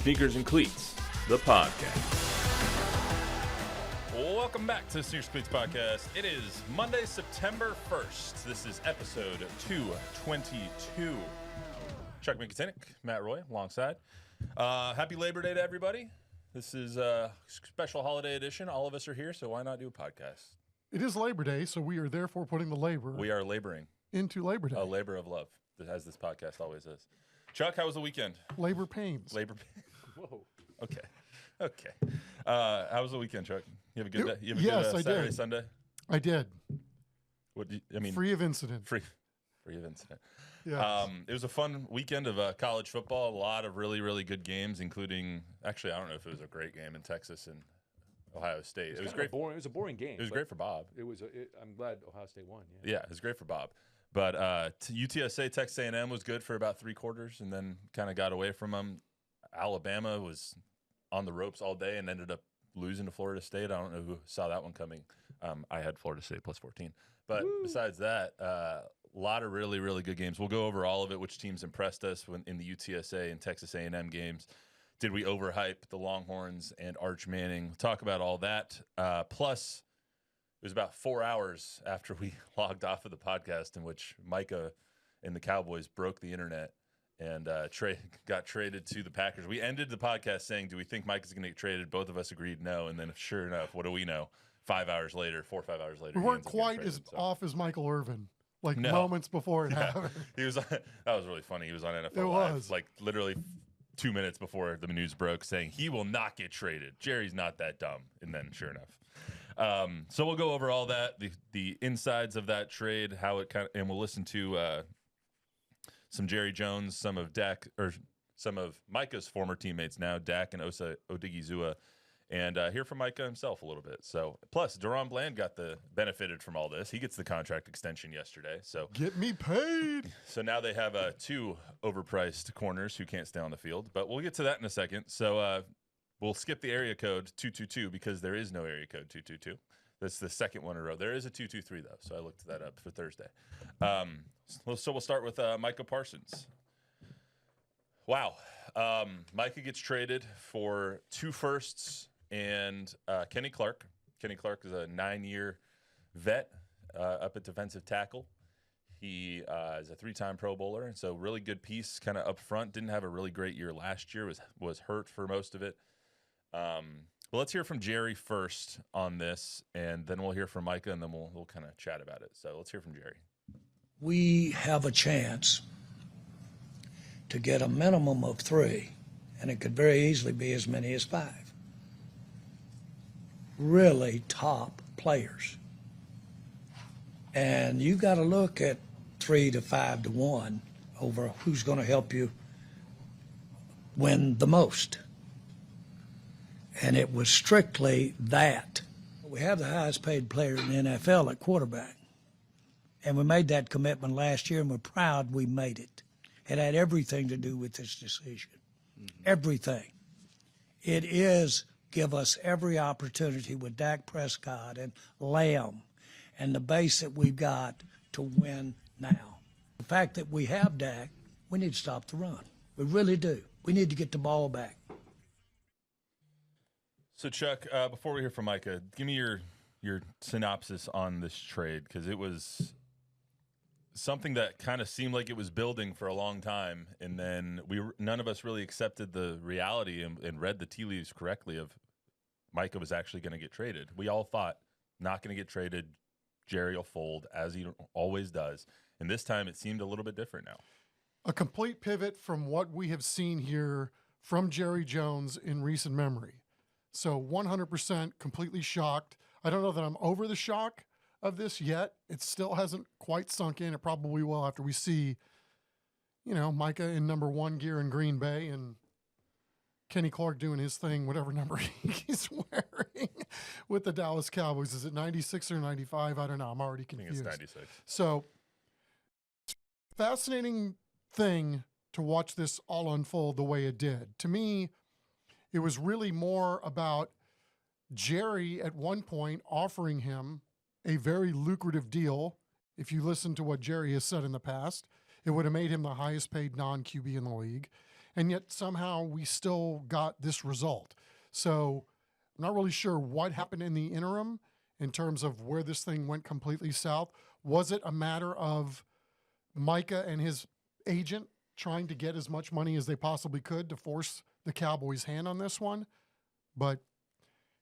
Sneakers and Cleats, the podcast. Welcome back to the Sneakers Cleats podcast. It is Monday, September 1st. This is episode 222. Chuck Miketinac, Matt Roy, alongside. Happy Labor Day to everybody. This is a special holiday edition. All of us are here, so why not do a podcast? It is Labor Day, so we are therefore putting the labor. We are laboring. Into Labor Day. A labor of love, as this podcast always is. Chuck, how was the weekend? Labor pains. Labor pains. Whoa. Okay. How was the weekend, Chuck? You have a good day? You have a yes, good I Saturday, did. Sunday? I did. What do you, I mean, free of incident. Free of incident. Yes. It was a fun weekend of college football. A lot of really, really good games, including, actually, I don't know if it was a great game in Texas and Ohio State. It was great. Boring. It was a boring game. It was great for Bob. I'm glad Ohio State won. Yeah, it was great for Bob. But UTSA, Texas A&M was good for about three quarters and then kind of got away from them. Alabama was on the ropes all day and ended up losing to Florida State. I don't know who saw that one coming. I had Florida State plus 14. But besides that, a lot of really, really good games. We'll go over all of it, which teams impressed us in the UTSA and Texas A&M games. Did we overhype the Longhorns and Arch Manning? We'll talk about all that. Plus, it was about 4 hours after we logged off of the podcast in which Micah and the Cowboys broke the internet and got traded to the Packers. We ended the podcast saying, do we think Micah's going to get traded? Both of us agreed no. And then sure enough, what do we know? 4 or 5 hours later, we weren't quite as off as Michael Irvin, moments before it happened. That was really funny. He was on NFL It Live, was. literally 2 minutes before the news broke, saying he will not get traded. Jerry's not that dumb. And then sure enough. So we'll go over all that, the insides of that trade, how it and we'll listen to some Jerry Jones, some of Micah's former teammates now, Dak and Osa Odigizua, and hear from Micah himself a little bit. So plus Daron Bland benefited from all this. He gets the contract extension yesterday. So get me paid. So now they have two overpriced corners who can't stay on the field, but we'll get to that in a second. So we'll skip the area code 222 because there is no area code 222. That's the second one in a row. There is a 223 though, so I looked that up for Thursday. So we'll start with Micah Parsons. Wow, Micah gets traded for 2 firsts and Kenny Clark. Kenny Clark is a 9-year vet up at defensive tackle. He is a 3-time Pro Bowler, and so really good piece kind of up front. Didn't have a really great year last year. Was hurt for most of it. Well, let's hear from Jerry first on this, and then we'll hear from Micah, and then we'll kind of chat about it. So let's hear from Jerry. We have a chance to get a minimum of 3, and it could very easily be as many as 5. Really top players. And you got to look at 3 to 5 to 1 over who's going to help you win the most. And it was strictly that. We have the highest paid player in the NFL at quarterback. And we made that commitment last year, and we're proud we made it. It had everything to do with this decision. Everything. It is give us every opportunity with Dak Prescott and Lamb and the base that we've got to win now. The fact that we have Dak, we need to stop the run. We really do. We need to get the ball back. So, Chuck, before we hear from Micah, give me your synopsis on this trade, because it was something that kind of seemed like it was building for a long time, and then none of us really accepted the reality and read the tea leaves correctly of Micah was actually going to get traded. We all thought, not going to get traded, Jerry will fold, as he always does, and this time it seemed a little bit different now. A complete pivot from what we have seen here from Jerry Jones in recent memory. So 100% completely shocked. I don't know that I'm over the shock of this yet. It still hasn't quite sunk in. It probably will after we see, Micah in number 1 gear in Green Bay and Kenny Clark doing his thing, whatever number he's wearing with the Dallas Cowboys. Is it 96 or 95? I don't know. I'm already confused. I think it's 96. So fascinating thing to watch this all unfold the way it did. To me, it was really more about Jerry at one point offering him a very lucrative deal. If you listen to what Jerry has said in the past, it would have made him the highest paid non-QB in the league. and yet somehow we still got this result. So I'm not really sure what happened in the interim in terms of where this thing went completely south. Was it a matter of Micah and his agent trying to get as much money as they possibly could to force the Cowboys' hand on this one? But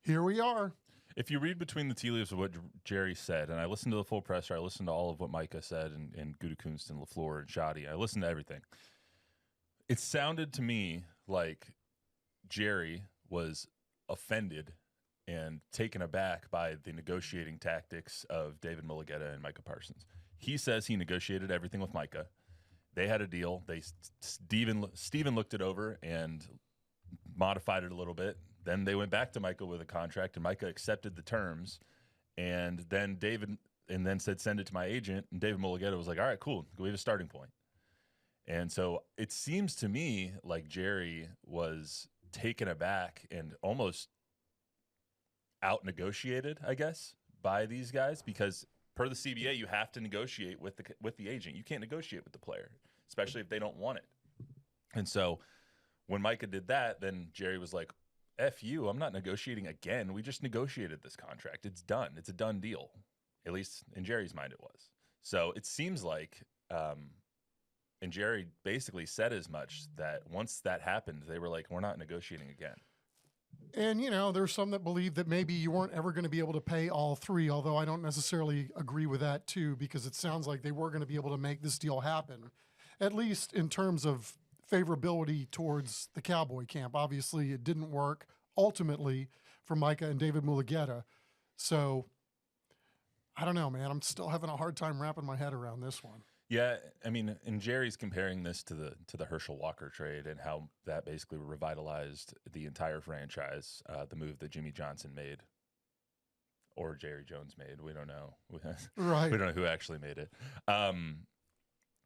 here we are. If you read between the tea leaves of what Jerry said, and I listened to the full presser, I listened to all of what Micah said, and Gutekunst and LaFleur and Shoddy, I listened to everything. It sounded to me like Jerry was offended and taken aback by the negotiating tactics of David Mulligetta and Micah Parsons. He says he negotiated everything with Micah. They had a deal. Steven looked it over and modified it a little bit. Then they went back to Micah with a contract, and Micah accepted the terms. And then said, send it to my agent. And David Mulligetta was like, all right, cool. We have a starting point. And so it seems to me like Jerry was taken aback and almost out-negotiated, I guess, by these guys, because per the CBA, you have to negotiate with the agent. You can't negotiate with the player, especially if they don't want it. And so when Micah did that, then Jerry was like, F you, I'm not negotiating again. We just negotiated this contract. It's done. It's a done deal. At least in Jerry's mind it was. So it seems like, and Jerry basically said as much, that once that happened, they were like, we're not negotiating again. And, there's some that believe that maybe you weren't ever going to be able to pay all three, although I don't necessarily agree with that too, because it sounds like they were going to be able to make this deal happen, at least in terms of favorability towards the Cowboy camp. Obviously, it didn't work ultimately for Micah and David Mulligetta. So, I don't know, man. I'm still having a hard time wrapping my head around this one. Yeah, I mean, and Jerry's comparing this to the Herschel Walker trade and how that basically revitalized the entire franchise, the move that Jimmy Johnson made or Jerry Jones made. We don't know. Right. We don't know who actually made it.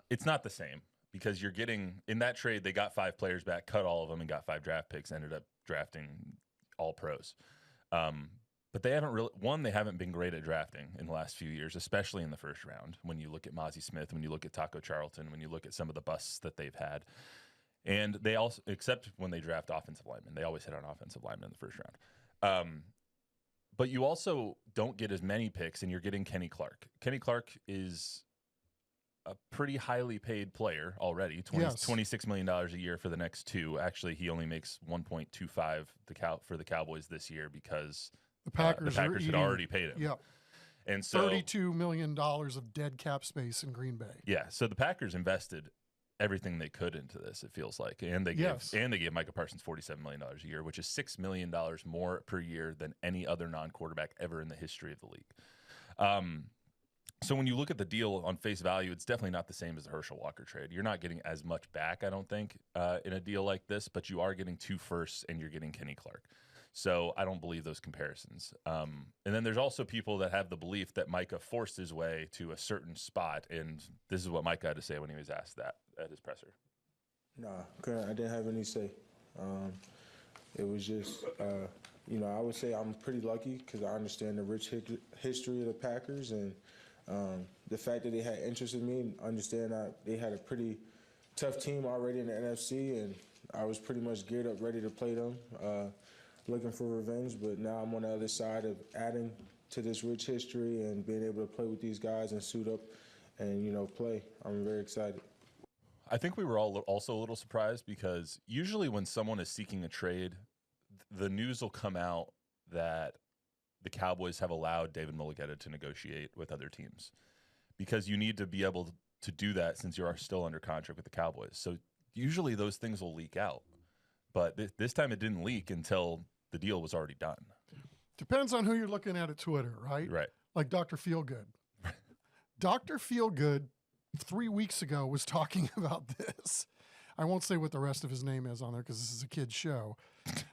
It's not the same because you're getting – in that trade, they got 5 players back, cut all of them, and got 5 draft picks, ended up drafting all pros. But they haven't been great at drafting in the last few years, especially in the first round. When you look at Mozzie Smith, when you look at Taco Charlton, when you look at some of the busts that they've had. And they also, except when they draft offensive linemen, they always hit on offensive linemen in the first round. But you also don't get as many picks, and you're getting Kenny Clark. Kenny Clark is a pretty highly paid player already, $26 million a year for the next 2. Actually, he only makes $1.25 for the Cowboys this year because the Packers had already paid him. Yeah. And so $32 million of dead cap space in Green Bay. Yeah. So the Packers invested everything they could into this, it feels like. And they gave Micah Parsons $47 million a year, which is $6 million more per year than any other non-quarterback ever in the history of the league. So when you look at the deal on face value, it's definitely not the same as the Herschel Walker trade. You're not getting as much back, I don't think, in a deal like this, but you are getting 2 firsts and you're getting Kenny Clark. So I don't believe those comparisons. And then there's also people that have the belief that Micah forced his way to a certain spot, and this is what Micah had to say when he was asked that at his presser. Nah, I didn't have any say. It was just, I would say I'm pretty lucky because I understand the rich history of the Packers and the fact that they had interest in me and understand that they had a pretty tough team already in the NFC, and I was pretty much geared up, ready to play them. Looking for revenge, but now I'm on the other side of adding to this rich history and being able to play with these guys and suit up and, play. I'm very excited. I think we were all also a little surprised because usually when someone is seeking a trade, the news will come out that the Cowboys have allowed David Mulligetta to negotiate with other teams because you need to be able to do that since you are still under contract with the Cowboys. So usually those things will leak out. But this time it didn't leak until the deal was already done. Depends on who you're looking at Twitter, right? Right. Like Dr. Feelgood. Dr. Feelgood 3 weeks ago was talking about this. I won't say what the rest of his name is on there because this is a kid's show.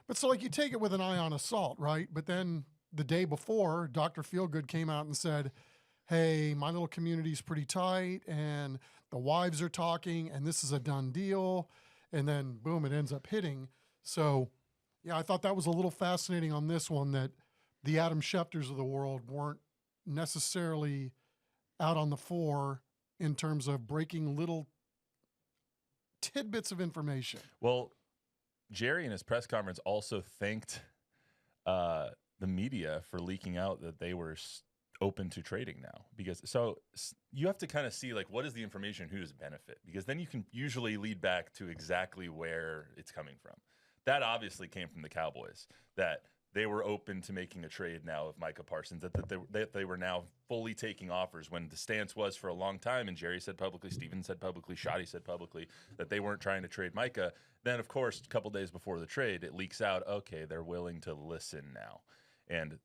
But so you take it with an eye on assault, right? But then the day before, Dr. Feelgood came out and said, hey, my little community's pretty tight and the wives are talking and this is a done deal. And then, boom, it ends up hitting. So, yeah, I thought that was a little fascinating on this one, that the Adam Schefters of the world weren't necessarily out on the fore in terms of breaking little tidbits of information. Well, Jerry in his press conference also thanked the media for leaking out that they were open to trading now, because you have to kind of see like what is the information, who does it benefit, because then you can usually lead back to exactly where it's coming from. That obviously came from the Cowboys, that they were open to making a trade now of Micah Parsons, that they were now fully taking offers, when the stance was for a long time, and Jerry said publicly, Steven said publicly, Shoddy said publicly, that they weren't trying to trade Micah. Then, of course, a couple days before the trade, it leaks out, okay, they're willing to listen now. And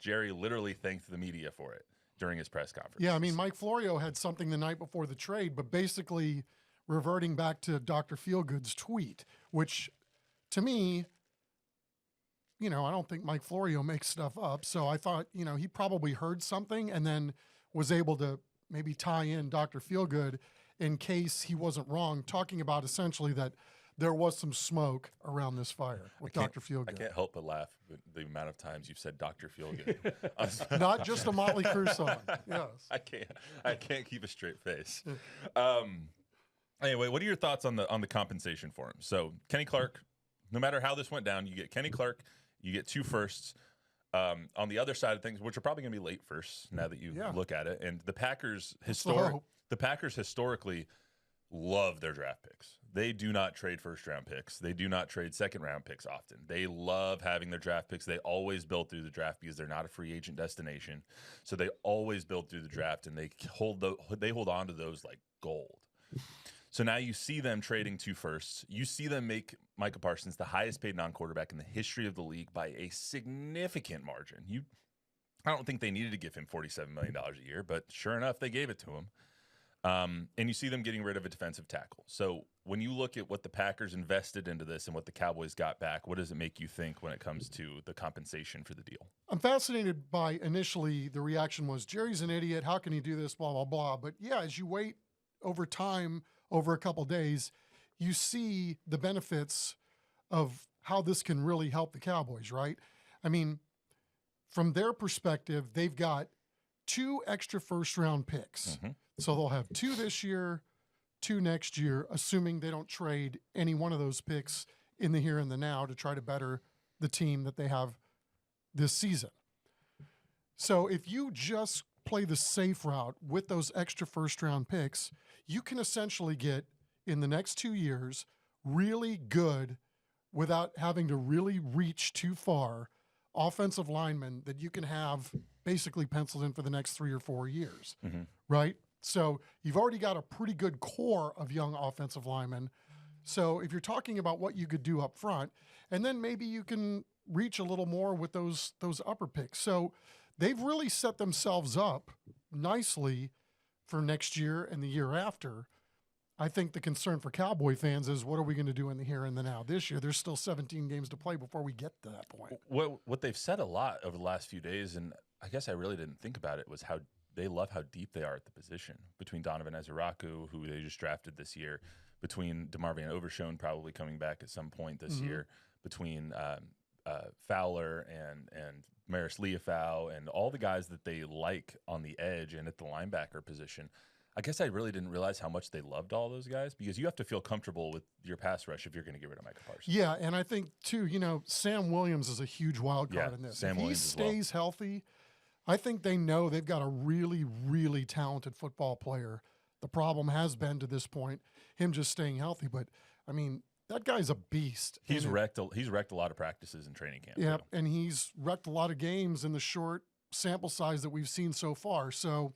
Jerry literally thanked the media for it during his press conference. Yeah, I mean, Mike Florio had something the night before the trade, but basically reverting back to Dr. Feelgood's tweet, which to me, I don't think Mike Florio makes stuff up. So I thought, he probably heard something and then was able to maybe tie in Dr. Feelgood in case he wasn't wrong, talking about essentially that there was some smoke around this fire with Dr. Feelgood. I can't help but laugh at the amount of times you've said Dr. Feelgood. Not just a Motley Crue song. Yes. I can't keep a straight face. Anyway, what are your thoughts on the compensation for him? So Kenny Clark, no matter how this went down, you get Kenny Clark, you get 2 firsts. On the other side of things, which are probably going to be late firsts now that you look at it, and the Packers historically love their draft picks. They do not trade first-round picks. They do not trade second-round picks often. They love having their draft picks. They always build through the draft because they're not a free agent destination. So they always build through the draft, and they hold on to those like gold. So now you see them trading 2 firsts. You see them make Micah Parsons the highest paid non-quarterback in the history of the league by a significant margin. I don't think they needed to give him $47 million a year, but sure enough, they gave it to him. And you see them getting rid of a defensive tackle. So when you look at what the Packers invested into this and what the Cowboys got back, what does it make you think when it comes to the compensation for the deal? I'm fascinated by initially the reaction was, Jerry's an idiot. How can he do this? Blah, blah, blah. But yeah, as you wait over time, over a couple days, you see the benefits of how this can really help the Cowboys, right? I mean, from their perspective, they've got 2 extra first-round picks. Mm-hmm. So they'll have 2 this year, 2 next year, assuming they don't trade any one of those picks in the here and the now to try to better the team that they have this season. So if you just play the safe route with those extra first-round picks, you can essentially get, in the next 2 years, really good, without having to really reach too far, offensive linemen that you can have basically penciled in for the next 3 or 4 years, right? So you've already got a pretty good core of young offensive linemen. So if you're talking about what you could do up front, and then maybe you can reach a little more with those upper picks. So they've really set themselves up nicely for next year and the year after. I think the concern for Cowboy fans is, what are we going to do in the here and the now? This year, there's still 17 games to play before we get to that point. What they've said a lot over the last few days, and I guess I really didn't think about it, was how they love how deep they are at the position. Between Donovan Ezeraku, who they just drafted this year, between DeMar Van Overshown probably coming back at some point this year, between Fowler and Maris Leofau, and all the guys that they like on the edge and at the linebacker position. I guess I really didn't realize how much they loved all those guys, because you have to feel comfortable with your pass rush if you're going to get rid of Micah Parsons. Yeah, and I think, too, Sam Williams is a huge wild card in this. If he stays healthy, I think they know they've got a really, really talented football player. The problem has been, to this point, him just staying healthy. But, I mean, that guy's a beast. He's wrecked a lot of practices in training camp. Yeah, and he's wrecked a lot of games in the short sample size that we've seen so far. So,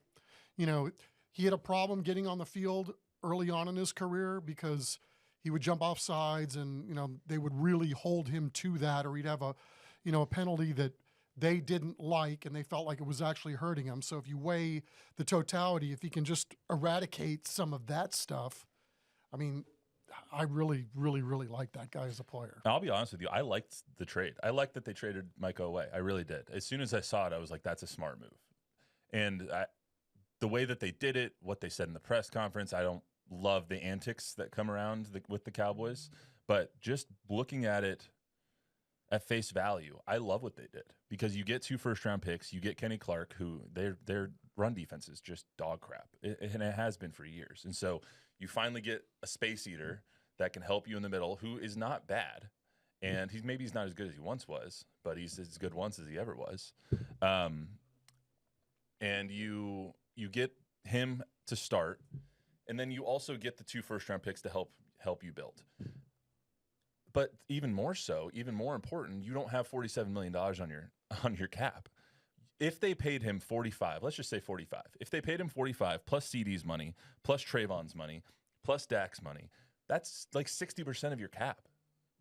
he had a problem getting on the field early on in his career because he would jump off sides and, they would really hold him to that, or he'd have a penalty that they didn't like and they felt like it was actually hurting him. So if you weigh the totality, if he can just eradicate some of that stuff, I mean, I really, really, really like that guy as a player. I'll be honest with you. I liked the trade. I liked that they traded Micah away. I really did. As soon as I saw it, I was like, that's a smart move. And the way that they did it, what they said in the press conference, I don't love the antics that come around with the Cowboys. But just looking at it at face value, I love what they did, because you get 2 first-round picks. You get Kenny Clark, who their run defense is just dog crap, and it has been for years. And so You finally get a space eater that can help you in the middle, who is not bad. And he's not as good as he once was, but he's as good once as he ever was. And you get him to start, and then you also get the 2 first-round picks to help you build. But even more so, even more important, you don't have $47 million on your cap. If they paid him 45, let's just say 45. If they paid him 45 plus CD's money, plus Trayvon's money, plus Dak's money, that's like 60% of your cap.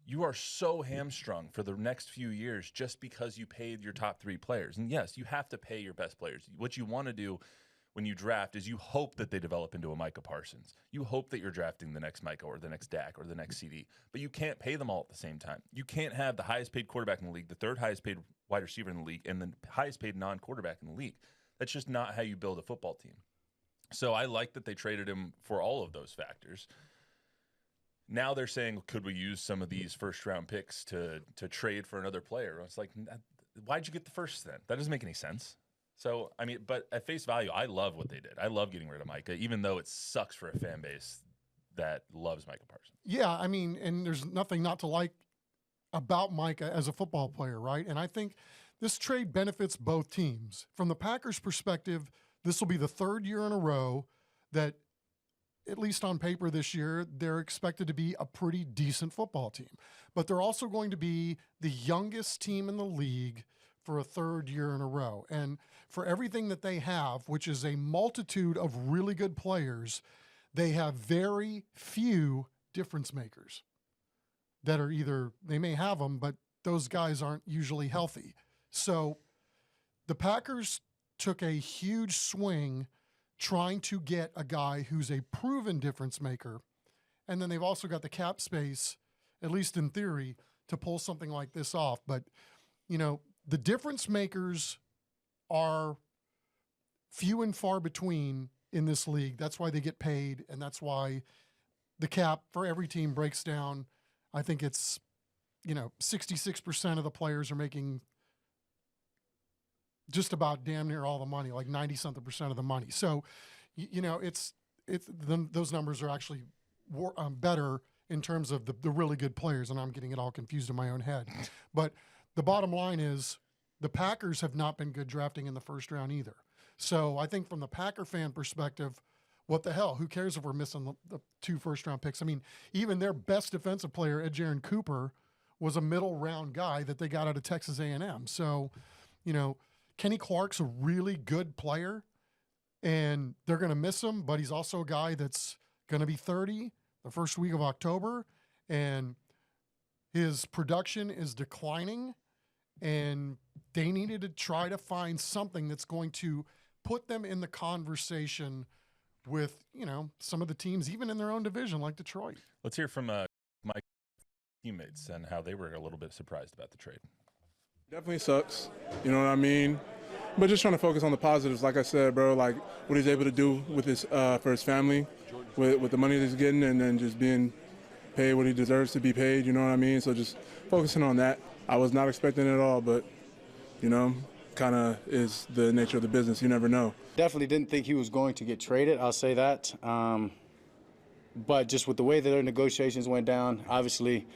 You are so hamstrung for the next few years just because you paid your top 3 players. And yes, you have to pay your best players. What you want to do when you draft is you hope that they develop into a Micah Parsons. You hope that you're drafting the next Micah or the next Dak or the next CD. But you can't pay them all at the same time. You can't have the highest paid quarterback in the league, the 3rd highest paid wide receiver in the league, and the highest paid non-quarterback in the league. That's just not how you build a football team. So I like that they traded him for all of those factors. Now they're saying, could we use some of these first-round picks to trade for another player? It's like, why'd you get the first then? That doesn't make any sense. So, I mean, but at face value, I love what they did. I love getting rid of Micah, even though it sucks for a fan base that loves Micah Parsons. Yeah, I mean, and there's nothing not to like about Micah as a football player, right? And I think this trade benefits both teams. From the Packers' perspective, this will be the 3rd year in a row that, at least on paper this year, they're expected to be a pretty decent football team. But they're also going to be the youngest team in the league for a 3rd year in a row. And for everything that they have, which is a multitude of really good players, they have very few difference makers that are either, they may have them, but those guys aren't usually healthy. So the Packers took a huge swing trying to get a guy who's a proven difference maker. And then they've also got the cap space, at least in theory, to pull something like this off. But, you know, the difference makers are few and far between in this league. That's why they get paid, and that's why the cap for every team breaks down. I think it's, 66% of the players are making just about damn near all the money, like 90-something% of the money. So, those numbers are actually better in terms of the really good players, and I'm getting it all confused in my own head. But the bottom line is the Packers have not been good drafting in the first round either. So I think from the Packer fan perspective, what the hell? Who cares if we're missing the 2 first-round picks? I mean, even their best defensive player, Jaron Cooper, was a middle-round guy that they got out of Texas A&M. So, Kenny Clark's a really good player, and they're going to miss him, but he's also a guy that's going to be 30 the first week of October, and his production is declining, and they needed to try to find something that's going to put them in the conversation with, some of the teams, even in their own division, like Detroit. Let's hear from my teammates and how they were a little bit surprised about the trade. Definitely sucks, you know what I mean? But just trying to focus on the positives, like I said, bro, like what he's able to do with his for his family, with the money that he's getting, and then just being paid what he deserves to be paid, you know what I mean? So just focusing on that. I was not expecting it at all, but, kind of is the nature of the business. You never know. Definitely didn't think he was going to get traded, I'll say that. But just with the way that their negotiations went down, obviously,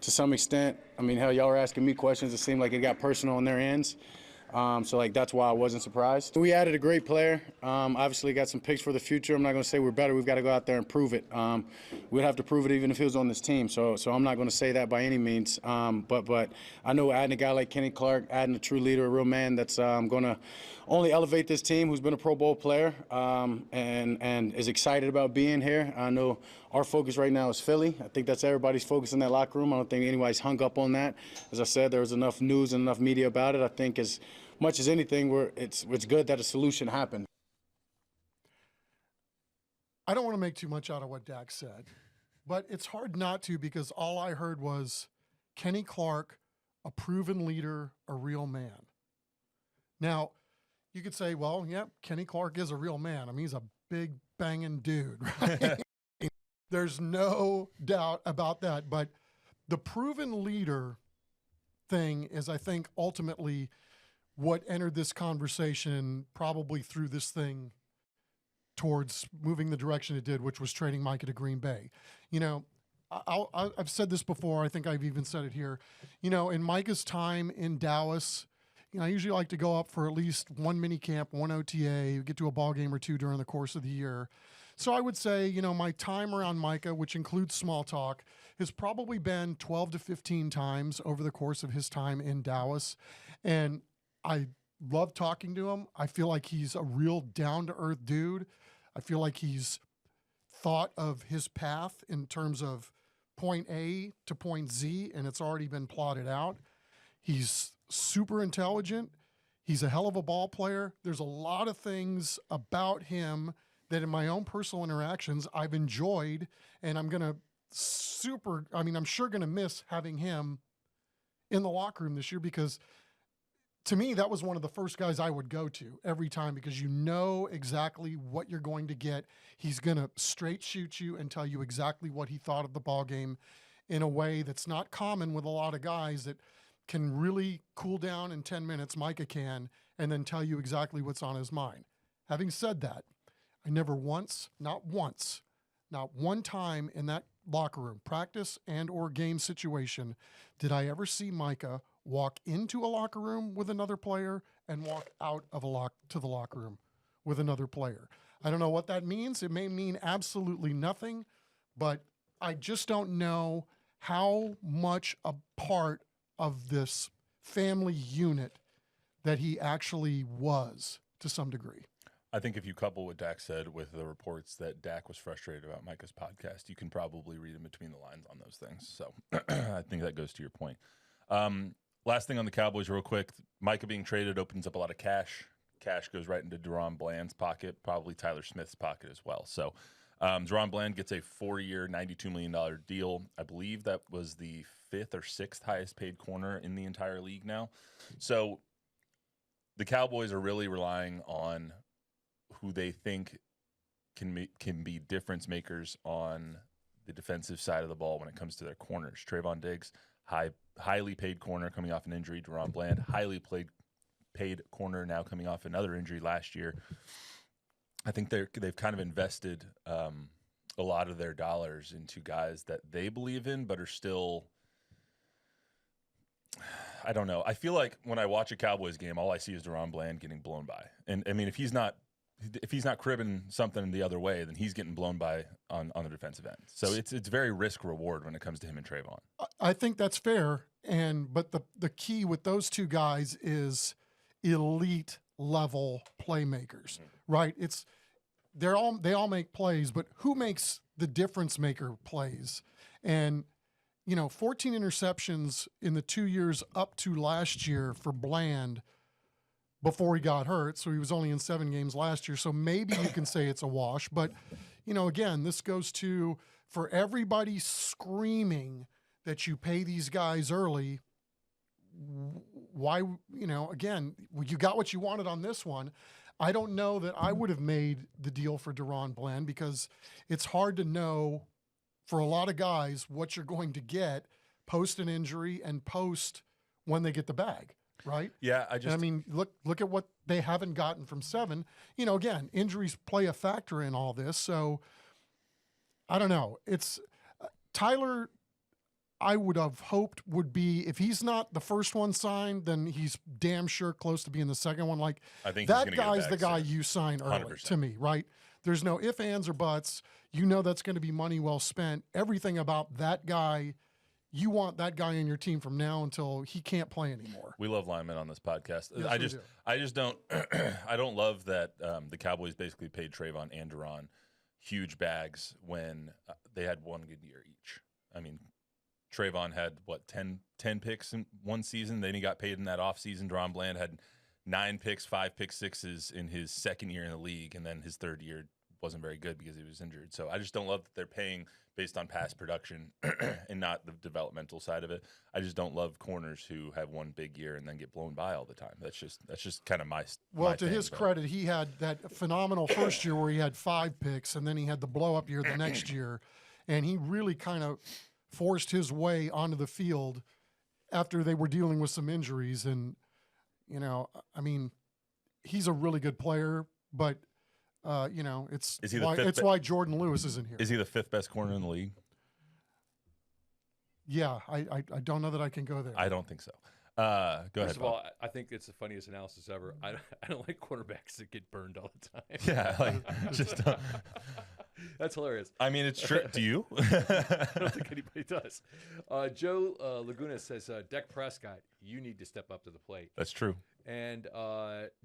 to some extent, I mean, hell, y'all were asking me questions. It seemed like it got personal on their ends. So that's why I wasn't surprised. We added a great player. Obviously got some picks for the future. I'm not going to say we're better. We've got to go out there and prove it. We'd have to prove it even if he was on this team. So I'm not going to say that by any means. But I know adding a guy like Kenny Clark, adding a true leader, a real man that's going to only elevate this team, who's been a Pro Bowl player and is excited about being here. I know our focus right now is Philly. I think that's everybody's focus in that locker room. I don't think anybody's hung up on that. As I said, there was enough news and enough media about it. I think as much as anything, it's good that a solution happened. I don't want to make too much out of what Dak said, but it's hard not to because all I heard was Kenny Clark, a proven leader, a real man. Now, you could say, well, yeah, Kenny Clark is a real man. I mean, he's a big banging dude, right? There's no doubt about that. But the proven leader thing is, I think, ultimately what entered this conversation, probably through this thing towards moving the direction it did, which was trading Micah to Green Bay. You know, I've said this before. I think I've even said it here. You know, in Micah's time in Dallas, you know, I usually like to go up for at least one mini camp, one OTA, get to a ball game or two during the course of the year. So I would say, you know, my time around Micah, which includes small talk, has probably been 12 to 15 times over the course of his time in Dallas. And I love talking to him. I feel like he's a real down-to-earth dude. I feel like he's thought of his path in terms of point A to point Z, and it's already been plotted out. He's super intelligent. He's a hell of a ball player. There's a lot of things about him that in my own personal interactions I've enjoyed, and I'm sure going to miss having him in the locker room this year, because to me, that was one of the first guys I would go to every time, because you know exactly what you're going to get. He's going to straight shoot you and tell you exactly what he thought of the ball game in a way that's not common with a lot of guys that can really cool down in 10 minutes. Micah can, and then tell you exactly what's on his mind. Having said that, I never once, not one time in that locker room, practice and or game situation, did I ever see Micah walk into a locker room with another player and walk out of to the locker room with another player. I don't know what that means. It may mean absolutely nothing, but I just don't know how much a part of this family unit that he actually was to some degree. I think if you couple what Dak said with the reports that Dak was frustrated about Micah's podcast, you can probably read in between the lines on those things. So I think that goes to your point. Last thing on the Cowboys real quick, Micah being traded opens up a lot of cash. Cash goes right into Daron Bland's pocket, probably Tyler Smith's pocket as well. So Daron Bland gets a 4-year, $92 million deal. I believe that was the 5th or 6th highest paid corner in the entire league now. So the Cowboys are really relying on who they think can be difference makers on the defensive side of the ball when it comes to their corners. Trayvon Diggs, highly paid corner coming off an injury. Daron Bland, highly paid corner now coming off another injury last year. I think they've kind of invested a lot of their dollars into guys that they believe in, but are still, I don't know. I feel like when I watch a Cowboys game, all I see is Daron Bland getting blown by. And I mean, if he's not cribbing something the other way, then he's getting blown by on the defensive end. So it's very risk reward when it comes to him and Trayvon. I think that's fair. But the key with those two guys is elite level playmakers, right? They all make plays, but who makes the difference maker plays? And 14 interceptions in the 2 years up to last year for Bland before he got hurt. So he was only in 7 games last year. So maybe you can say it's a wash. But, again, this goes to, for everybody screaming that you pay these guys early, why, again, you got what you wanted on this one. I don't know that I would have made the deal for Daron Bland, because it's hard to know for a lot of guys what you're going to get post an injury and post when they get the bag. Right? Yeah, look at what they haven't gotten from 7. Again, injuries play a factor in all this. So I don't know. It's Tyler, I would have hoped would be, if he's not the first one signed, then he's damn sure close to being the second one. Like, I think that guy's the guy you sign early 100%. To me, right? There's no ifs, ands, or buts. That's going to be money well spent. Everything about that guy, you want that guy in your team from now until he can't play anymore. We love linemen on this podcast. Yes, I just don't I don't love that the Cowboys basically paid Trayvon and Daron huge bags when they had one good year each. I mean, Trayvon had 10 picks in one season. Then he got paid in that offseason. Daron Bland had 9 picks, 5 pick sixes in his second year in the league, and then his third year wasn't very good because he was injured. So I just don't love that they're paying based on past production and not the developmental side of it. I just don't love corners who have one big year and then get blown by all the time. That's just kind of my to his credit, he had that phenomenal first year where he had 5 picks, and then he had the blow up year the next year, and he really kind of forced his way onto the field after they were dealing with some injuries. And he's a really good player, but It's Is he the why fifth it's why Jordan Lewis isn't here. Is he the 5th best corner in the league? Yeah, I don't know that I can go there. I don't think so. Go ahead. First of Bob. all, I think it's the funniest analysis ever. I don't like quarterbacks that get burned all the time. Yeah, like just. That's hilarious. I mean, it's true. Do you? I don't think anybody does. Joe Laguna says, Dak Prescott, you need to step up to the plate. That's true. And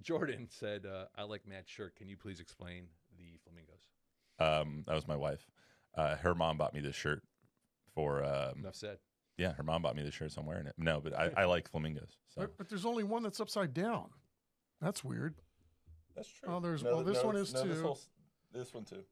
Jordan said, I like Matt's shirt. Can you please explain the flamingos? That was my wife. Her mom bought me this shirt for. Enough said. Yeah, her mom bought me this shirt, so I'm wearing it. No, but I like flamingos. So. But there's only one that's upside down. That's weird. That's true. Oh, there's this one is too. This one too.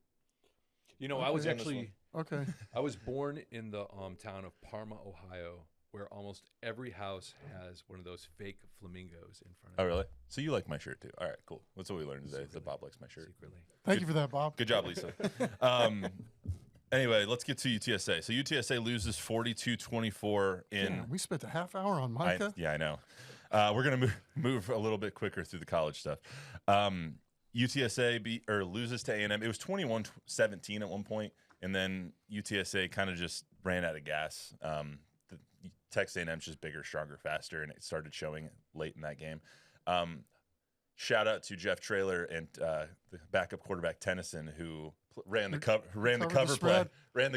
You know, I was actually Okay. I was born in the town of Parma, Ohio, where almost every house has one of those fake flamingos in front of Oh, it. really? So you like my shirt too? All right, cool. That's what we learned today. That Bob likes my shirt. Secretly. Thank you for that, Bob. Good job, Lisa. Anyway, let's get to UTSA. So UTSA loses 42-24 in. Damn, we spent a half hour on Micah. I know. We're gonna move a little bit quicker through the college stuff. UTSA loses to A&M. It was 21-17 at one point, and then UTSA kind of just ran out of gas. The Texas A&M's just bigger, stronger, faster, and it started showing late in that game. Shout out to Jeff Traylor and the backup quarterback Tennyson, who ran the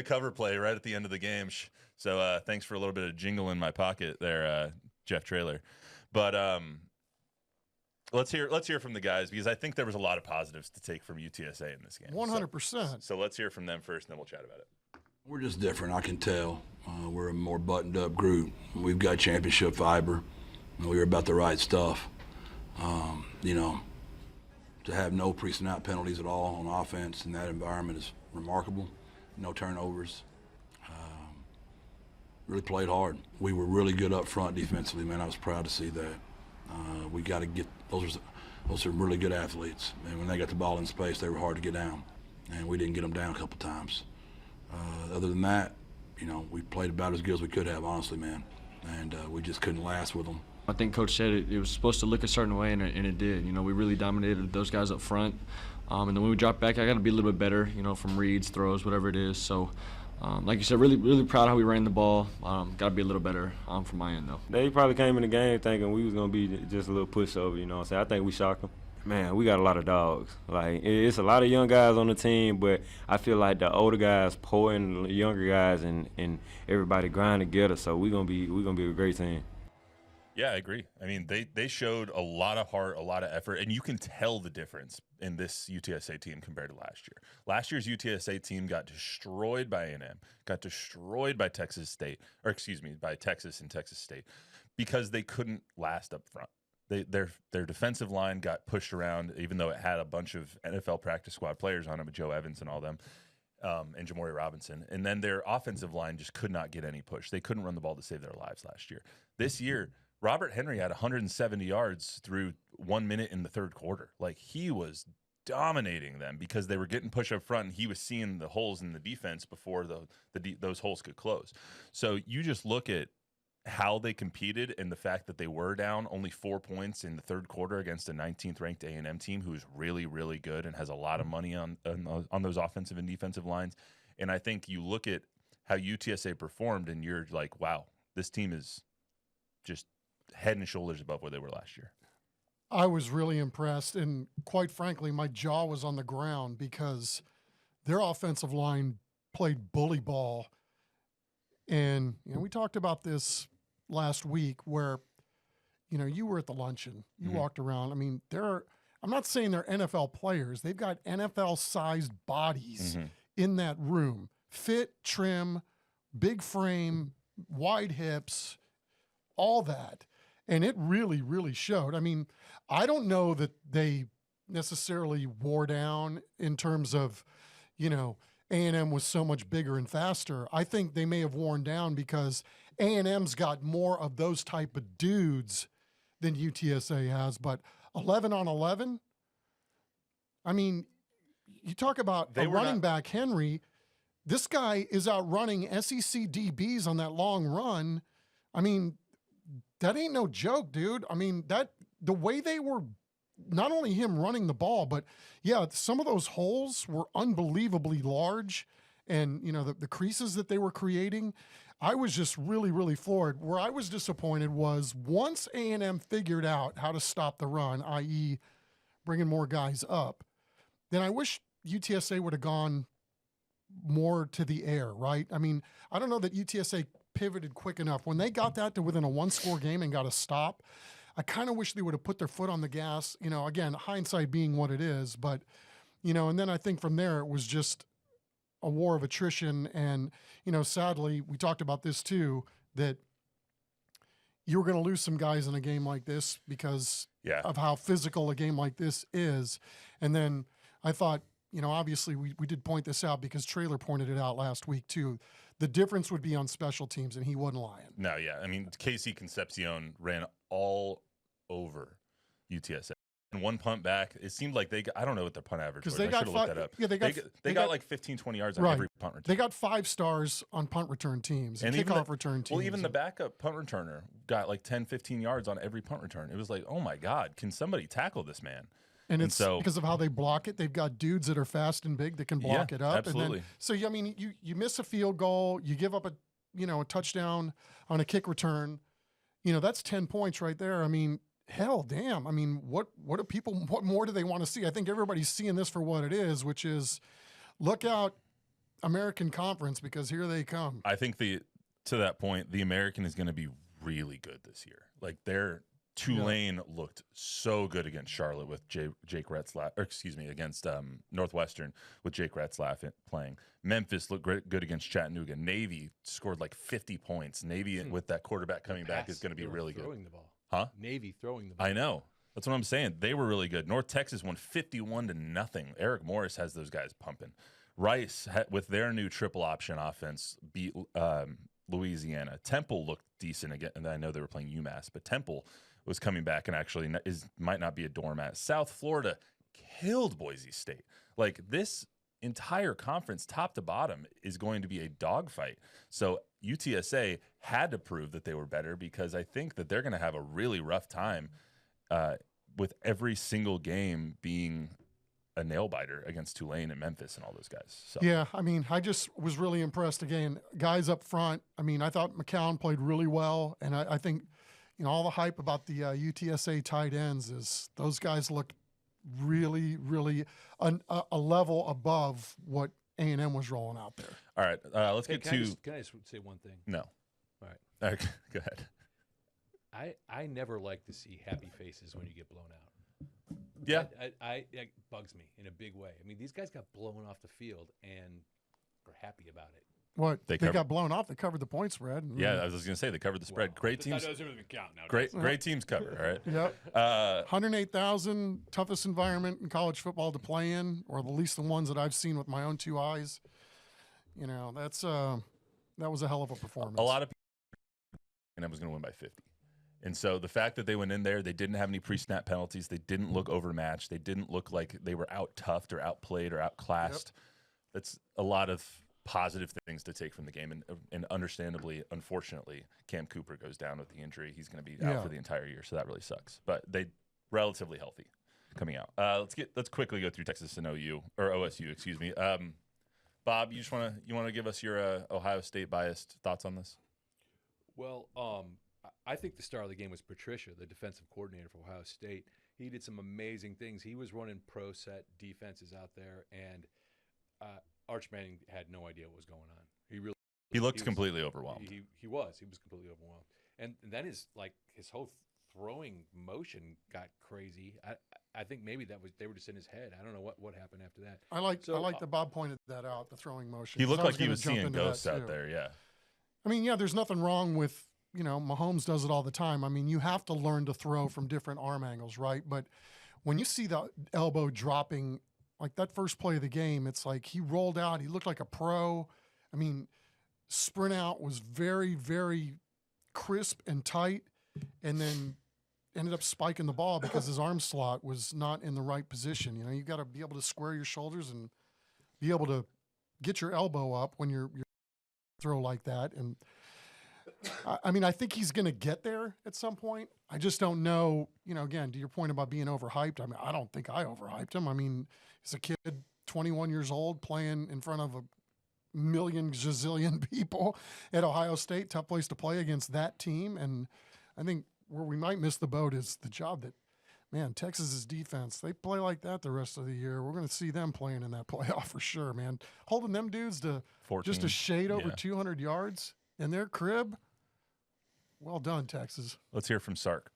cover play right at the end of the game. So thanks for a little bit of jingle in my pocket there, Jeff Traylor. But let's hear from the guys, because I think there was a lot of positives to take from UTSA in this game. 100%. So let's hear from them first, and then we'll chat about it. We're just different, I can tell. We're a more buttoned-up group. We've got championship fiber. We were about the right stuff. To have no pre-snap penalties at all on offense in that environment is remarkable. No turnovers. Really played hard. We were really good up front defensively, man. I was proud to see that. We got to get those are really good athletes, and when they got the ball in space, they were hard to get down, and we didn't get them down a couple times. Other than that, we played about as good as we could have, honestly, man, and we just couldn't last with them. I think Coach said it was supposed to look a certain way, and it did. We really dominated those guys up front, and then when we dropped back, I got to be a little bit better, from reads, throws, whatever it is. So, like you said, really, really proud how we ran the ball. Got to be a little better from my end, though. They probably came in the game thinking we was gonna be just a little pushover, I think we shocked them. Man, we got a lot of dogs. Like, it's a lot of young guys on the team, but I feel like the older guys pulling the younger guys, and everybody grind together. So we're gonna be a great team. Yeah, I agree. I mean, they showed a lot of heart, a lot of effort, and you can tell the difference in this UTSA team compared to last year. Last year's UTSA team got destroyed by A&M, got destroyed by by Texas and Texas State, because they couldn't last up front. Their defensive line got pushed around, even though it had a bunch of NFL practice squad players on it with Joe Evans and all them, and Jamori Robinson. And then their offensive line just could not get any push. They couldn't run the ball to save their lives last year. This year, Robert Henry had 170 yards through 1 minute in the third quarter. Like, he was dominating them because they were getting push up front, and he was seeing the holes in the defense before those holes could close. So you just look at how they competed, and the fact that they were down only 4 points in the third quarter against a 19th ranked A&M team who is really, really good and has a lot of money on those offensive and defensive lines. And I think you look at how UTSA performed, and you're like, wow, this team is just head and shoulders above where they were last year. I was really impressed, and quite frankly, my jaw was on the ground because their offensive line played bully ball. And we talked about this last week where, you were at the luncheon, you walked around. I mean, I'm not saying they're NFL players. They've got NFL-sized bodies in that room. Fit, trim, big frame, wide hips, all that. And it really, really showed. I mean, I don't know that they necessarily wore down in terms of, A&M was so much bigger and faster. I think they may have worn down because A&M's got more of those type of dudes than UTSA has. But 11 on 11, I mean, you talk about a running back, Henry. This guy is outrunning SEC DBs on that long run. I mean, that ain't no joke, dude. I mean, the way they were not only him running the ball, but yeah, some of those holes were unbelievably large, and you know the creases that they were creating. I was just really, really floored. Where I was disappointed was once A&M figured out how to stop the run, i.e., bringing more guys up, then I wish UTSA would have gone more to the air, right? I mean, I don't know that UTSA pivoted quick enough. When they got that to within a one-score game and got a stop, I kind of wish they would have put their foot on the gas. You know, again, hindsight being what it is, but, you know, and then I think from there it was just a war of attrition. And, you know, sadly, we talked about this too, that you were going to lose some guys in a game like this because of how physical a game like this is. And then I thought, you know, obviously we did point this out because Traylor pointed it out last week too. The difference would be on special teams, and he wasn't lying. No, yeah. I mean, Casey Concepcion ran all over UTSA. And one punt back, it seemed like I don't know what their punt average was. I should have looked that up. Yeah, they got like 15, 20 yards on every punt return. They got 5 stars on punt return teams and kickoff return teams. Well, even the backup punt returner got like 10, 15 yards on every punt return. It was like, oh my God, can somebody tackle this man? And it's because of how they block it. They've got dudes that are fast and big that can block it up. Absolutely. And then, so I mean, you miss a field goal, you give up a touchdown on a kick return. You know, that's 10 points right there. I mean, hell, damn. I mean, what more do they want to see? I think everybody's seeing this for what it is, which is look out American Conference because here they come. I think to that point, the American is going to be really good this year. Like Tulane looked so good against Charlotte with Jake Retzlaff, or excuse me, against Northwestern with Jake Retzlaff playing. Memphis looked good against Chattanooga. Navy scored like 50 points. Navy with that quarterback coming back is going to be really good. Throwing the ball. Huh? Navy throwing the ball. I know. That's what I'm saying. They were really good. North Texas won 51-0. Eric Morris has those guys pumping. Rice, with their new triple option offense, beat Louisiana. Temple looked decent again, and I know they were playing UMass, but Temple was coming back and actually might not be a doormat. South Florida killed Boise State. Like this entire conference, top to bottom, is going to be a dogfight. So UTSA had to prove that they were better because I think that they're going to have a really rough time with every single game being a nail biter against Tulane and Memphis and all those guys. So. Yeah, I mean, I just was really impressed again. Guys up front, I mean, I thought McCown played really well, and I think, you know, all the hype about the UTSA tight ends is those guys look really, really a level above what A&M was rolling out there. All right, let's get to. Can I just say one thing? No. All right. Okay, go ahead. I never like to see happy faces when you get blown out. Yeah, it bugs me in a big way. I mean, these guys got blown off the field and are happy about it. What? They got blown off. They covered the point spread. Yeah, I was going to say they covered the spread. Great teams. That doesn't even count now. Great teams cover. All right. Yep. 108,000 toughest environment in college football to play in, or at least the ones that I've seen with my own 2 eyes. You know, that was a hell of a performance. A lot of people and I was going to win by 50. And so the fact that they went in there, they didn't have any pre-snap penalties. They didn't look overmatched. They didn't look like they were out-toughed or outplayed or outclassed. Yep. That's a lot of positive things to take from the game. And understandably, unfortunately, Cam Cooper goes down with the injury. He's going to be out for the entire year, so that really sucks. But they relatively healthy coming out. Let's quickly go through Texas and OSU, excuse me. Bob, you want to give us your Ohio State biased thoughts on this? Well, I think the star of the game was Patricia, the defensive coordinator for Ohio State. He did some amazing things. He was running pro set defenses out there, and Arch Manning had no idea what was going on. He looked completely overwhelmed. He was completely overwhelmed, and then his whole throwing motion got crazy. I think maybe they were just in his head. I don't know what happened after that. I like that Bob pointed that out, the throwing motion. He looked like he was seeing ghosts out there. Yeah. I mean, yeah, there's nothing wrong with. You know, Mahomes does it all the time. I mean, you have to learn to throw from different arm angles, right? But when you see the elbow dropping, like that first play of the game, it's like he rolled out. He looked like a pro. I mean, sprint out was very, very crisp and tight, and then ended up spiking the ball because his arm slot was not in the right position. You know, you got to be able to square your shoulders and be able to get your elbow up when you're throw like that. And I mean, I think he's going to get there at some point. I just don't know, again, to your point about being overhyped. I mean, I don't think I overhyped him. I mean, he's a kid, 21 years old, playing in front of a million gazillion people at Ohio State. Tough place to play against that team. And I think where we might miss the boat is the job that, man, Texas's defense, they play like that the rest of the year. We're going to see them playing in that playoff for sure, man. Holding them dudes to 14. just a shade over 200 yards in their crib. Well done, Texas. Let's hear from Sark.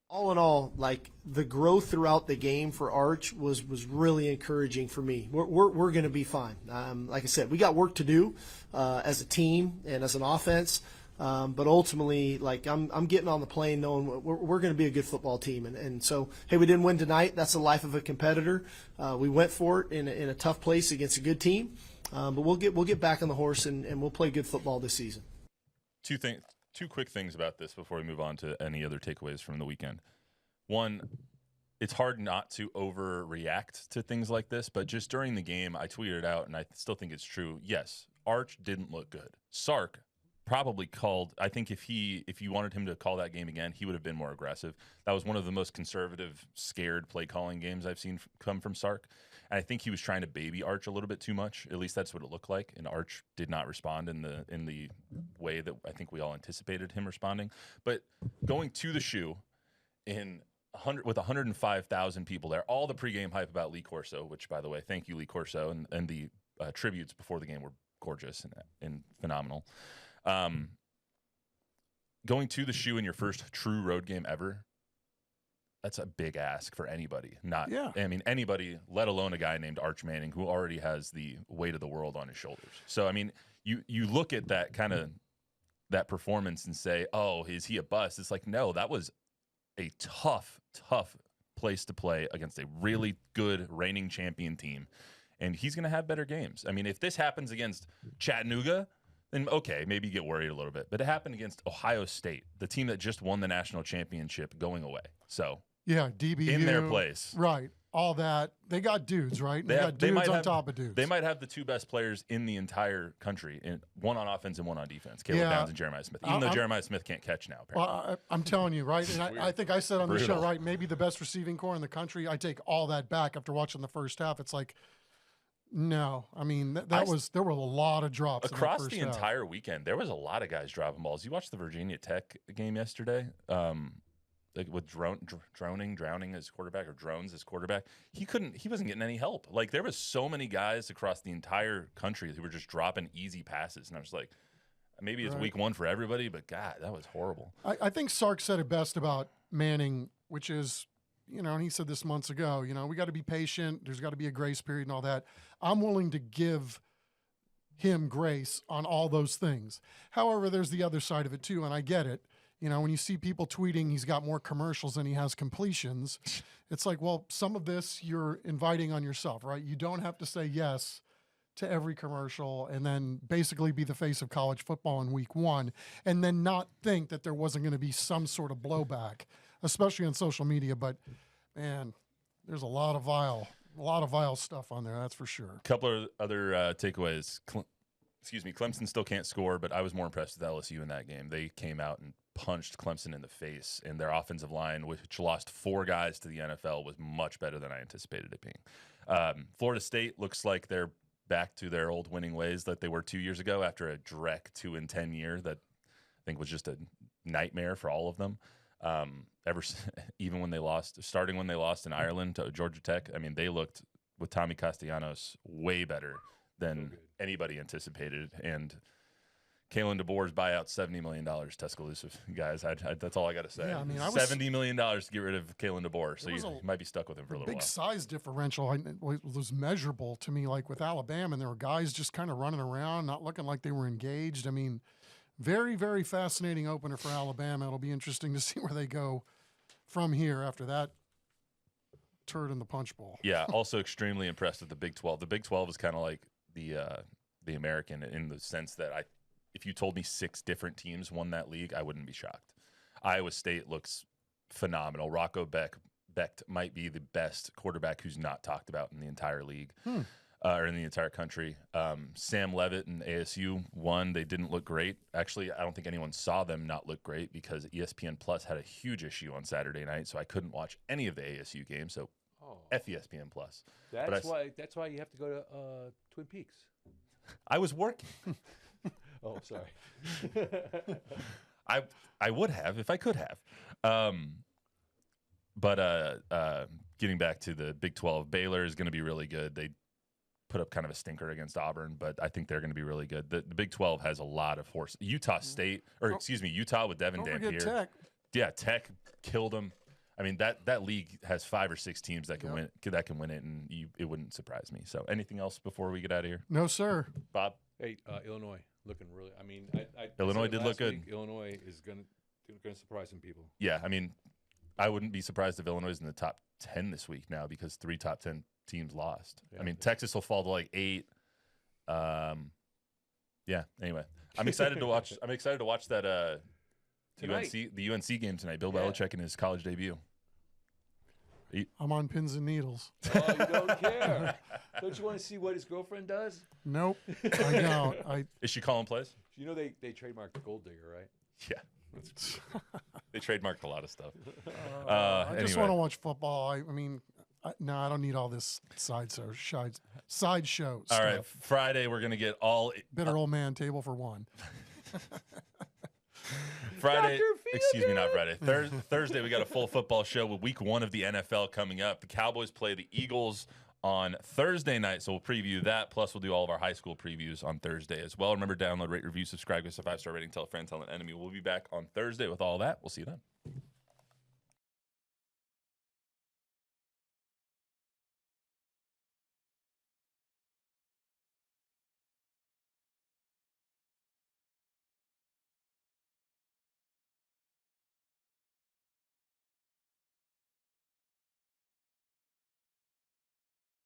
All in all, like the growth throughout the game for Arch was really encouraging for me. We're going to be fine. Like I said, we got work to do as a team and as an offense. But ultimately, like I'm getting on the plane knowing we're going to be a good football team. And so, hey, we didn't win tonight. That's the life of a competitor. We went for it in a tough place against a good team. But we'll get back on the horse and we'll play good football this season. Two quick things about this before we move on to any other takeaways from the weekend. One, it's hard not to overreact to things like this, but just during the game, I tweeted it out, and I still think it's true. Yes, Arch didn't look good. Sark probably called. I think if you wanted him to call that game again, he would have been more aggressive. That was one of the most conservative, scared play calling games I've seen come from Sark. And I think he was trying to baby Arch a little bit too much. At least that's what it looked like. And Arch did not respond in the way that I think we all anticipated him responding. But going to the shoe with 105,000 people there, all the pregame hype about Lee Corso, which, by the way, thank you, Lee Corso, and the tributes before the game were gorgeous and phenomenal. Going to the shoe in your first true road game ever, that's a big ask for anybody. I mean, anybody, let alone a guy named Arch Manning, who already has the weight of the world on his shoulders. So, I mean, you look at that kind of that performance and say, oh, is he a bust? It's like, no, that was a tough place to play against a really good reigning champion team. And he's going to have better games. I mean, if this happens against Chattanooga, then okay, maybe you get worried a little bit. But it happened against Ohio State, the team that just won the national championship, going away. So yeah, DBU in their place, right? All that they got dudes, right? They got dudes on top of dudes. They might have the two best players in the entire country, one on offense and one on defense. Caleb Downs and Jeremiah Smith. Even though Jeremiah Smith can't catch now. Apparently. Well, I'm telling you, right? And I think I said on the show, right? Maybe the best receiving core in the country. I take all that back after watching the first half. It's like, no, I mean there were a lot of drops across the entire weekend. There was a lot of guys dropping balls. You watched the Virginia Tech game yesterday, like with drowning as quarterback, or drones as quarterback. He wasn't getting any help. Like, there was so many guys across the entire country who were just dropping easy passes, and I was like, maybe it's week one for everybody, but God, that was horrible. I think Sark said it best about Manning, which is, and he said this months ago, we got to be patient. There's got to be a grace period and all that. I'm willing to give him grace on all those things. However, there's the other side of it too, and I get it. When you see people tweeting he's got more commercials than he has completions, it's like, well, some of this you're inviting on yourself, right? You don't have to say yes to every commercial and then basically be the face of college football in week one and then not think that there wasn't going to be some sort of blowback, especially on social media. But, man, there's a lot of vile stuff on there, that's for sure. A couple of other takeaways. Clemson still can't score, but I was more impressed with LSU in that game. They came out and punched Clemson in the face, and their offensive line, which lost 4 guys to the NFL, was much better than I anticipated it being. Florida State looks like they're back to their old winning ways that they were 2 years ago after a Drek 2-10 year that I think was just a nightmare for all of them. Even when they lost, starting when they lost in Ireland to Georgia Tech, I mean, they looked, with Tommy Castellanos, way better than anybody anticipated. And Kalen DeBoer's buyout, $70 million, Tuscaloosa guys. That's all I got to say. Yeah, I mean, $70 million to get rid of Kalen DeBoer, so you might be stuck with him for a little while. Big size differential was measurable to me, like with Alabama, and there were guys just kind of running around, not looking like they were engaged. I mean, very, very fascinating opener for Alabama. It'll be interesting to see where they go from here after that turd in the punch bowl. Yeah, also extremely impressed with the Big 12. The Big 12 is kind of like the American in the sense that if you told me 6 different teams won that league, I wouldn't be shocked. Iowa State looks phenomenal. Rocco Becht might be the best quarterback who's not talked about in the entire league. or in the entire country. Sam Levitt and ASU won. They didn't look great. Actually, I don't think anyone saw them not look great because ESPN Plus had a huge issue on Saturday night, so I couldn't watch any of the ASU games. So F ESPN Plus. That's why you have to go to Twin Peaks. I was working. Oh, sorry. I would have if I could have. But getting back to the Big 12, Baylor is going to be really good. They put up kind of a stinker against Auburn, but I think they're going to be really good. The Big 12 has a lot of horse. Utah with Devin Dampier. Tech. Yeah, Tech killed them. I mean, that league has 5 or 6 teams that can win it, and it wouldn't surprise me. So, anything else before we get out of here? No, sir. Bob? Hey, Illinois looking really. I mean, Illinois did look good. Illinois is going to surprise some people. Yeah, I mean, I wouldn't be surprised if Illinois is in the top 10 this week now because 3 top 10 teams lost. Yeah, I mean, Texas will fall to like 8. Yeah. Anyway, I'm excited to watch. I'm excited to watch that the UNC game tonight. Bill Belichick in his college debut. I'm on pins and needles. Oh, you don't care? Don't you want to see what his girlfriend does? Nope, I don't. Is she calling plays? You know they trademarked the Gold Digger, right? Yeah. They trademarked a lot of stuff. I just want to watch football. I mean, I don't need all this sideshow stuff. All right, Friday we're gonna get all bitter old man table for one. Friday, excuse me, not Friday. Thursday we got a full football show with week 1 of the NFL coming up. The Cowboys play the Eagles on Thursday night, so we'll preview that. Plus, we'll do all of our high school previews on Thursday as well. Remember, download, rate, review, subscribe, give us a 5-star rating, tell a friend, tell an enemy. We'll be back on Thursday with all that. We'll see you then.